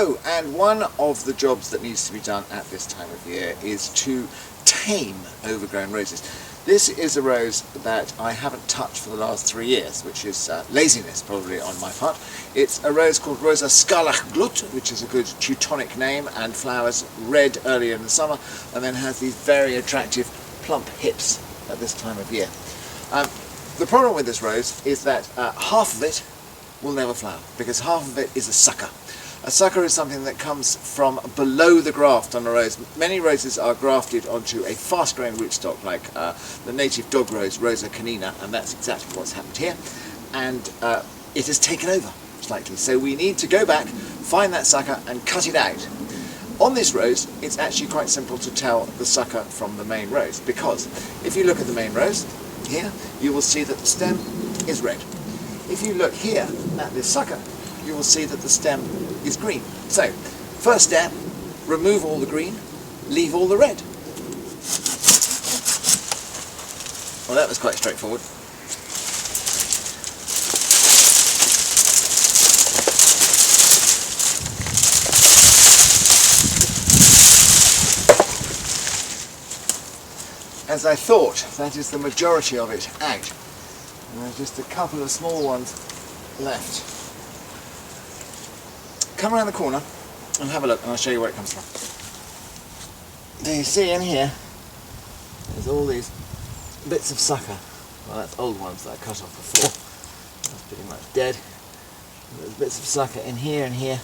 Oh, and one of the jobs that needs to be done at this time of year is to tame overgrown roses. This is a rose that I haven't touched for the last 3 years, which is laziness probably on my part. It's a rose called Rosa Scalach-Glut, which is a good Teutonic name, and flowers red early in the summer, and then has these very attractive plump hips at this time of year. The problem with this rose is that half of it will never flower, because half of it is a sucker. A sucker is something that comes from below the graft on a rose. Many roses are grafted onto a fast-growing rootstock, like the native dog rose, Rosa canina, and that's exactly what's happened here. And it has taken over slightly. So we need to go back, find that sucker, and cut it out. On this rose, it's actually quite simple to tell the sucker from the main rose, because if you look at the main rose, here, you will see that the stem is red. If you look here at this sucker, you will see that the stem is green. So, first step, remove all the green, leave all the red. Well, that was quite straightforward. As I thought, that is the majority of it out. And there's just a couple of small ones left. Come around the corner and have a look, and I'll show you where it comes from. Do you see in here, there's all these bits of sucker. Well, that's old ones that I cut off before. That's pretty much dead. There's bits of sucker in here and here,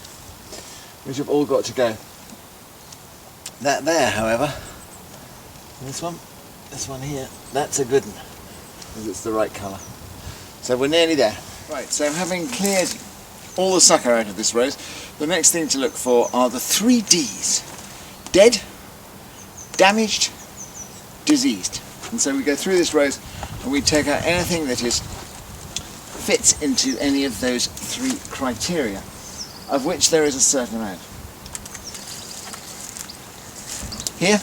which have all got to go. That there, however, this one here, that's a good one, because it's the right colour. So we're nearly there. Right, so having cleared all the sucker out of this rose, the next thing to look for are the 3 Ds. Dead, damaged, diseased. And so we go through this rose and we take out anything that fits into any of those 3 criteria, of which there is a certain amount. Here,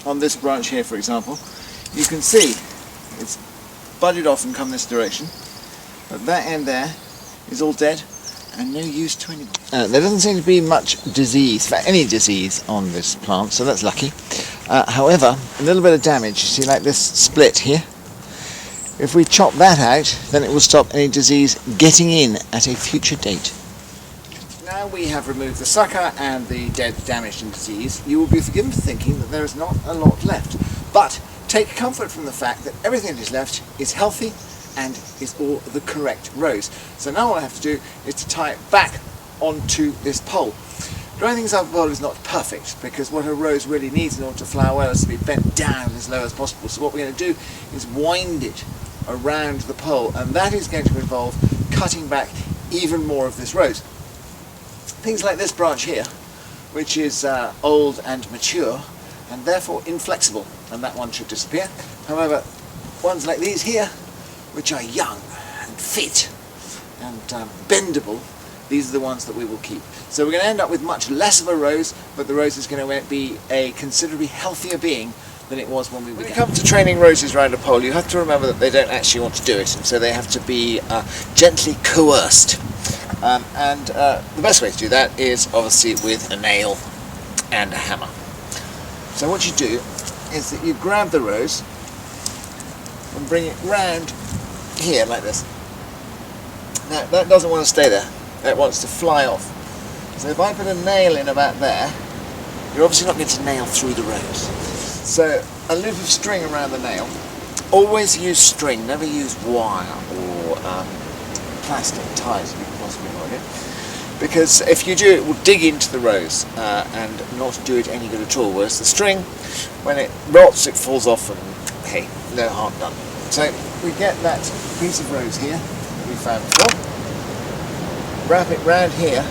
on this branch here for example, you can see it's budded off and come this direction, but that end there is all dead and no use to anybody. There doesn't seem to be much disease, any disease on this plant, so that's lucky. However, a little bit of damage, you see, like this split here. If we chop that out, then it will stop any disease getting in at a future date. Now we have removed the sucker and the dead, damaged and diseased, you will be forgiven for thinking that there is not a lot left. But take comfort from the fact that everything that is left is healthy and is all the correct rose. So now all I have to do is to tie it back onto this pole. Drawing things up a pole is not perfect, because what a rose really needs in order to flower well is to be bent down as low as possible. So what we're going to do is wind it around the pole, and that is going to involve cutting back even more of this rose. Things like this branch here, which is old and mature and therefore inflexible, and that one should disappear. However, ones like these here, which are young and fit and bendable, these are the ones that we will keep. So we're going to end up with much less of a rose, but the rose is going to be a considerably healthier being than it was when we began. When it comes to training roses around a pole, you have to remember that they don't actually want to do it, and so they have to be gently coerced. The best way to do that is obviously with a nail and a hammer. So what you do is that you grab the rose and bring it round here like this. Now that doesn't want to stay there, that wants to fly off. So if I put a nail in about there, you're obviously not going to nail through the rose. So a loop of string around the nail. Always use string, never use wire or plastic ties if you can possibly avoid it. Because if you do, it will dig into the rose and not do it any good at all. Whereas the string, when it rots, it falls off and hey, no harm done. So we get that piece of rose here that we found before. Wrap it round here.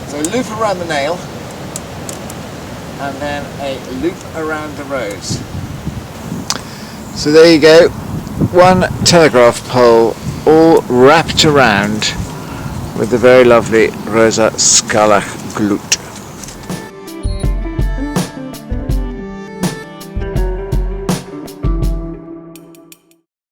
So a loop around the nail and then a loop around the rose. So there you go, one telegraph pole all wrapped around with the very lovely Rosa Scalach-Glut.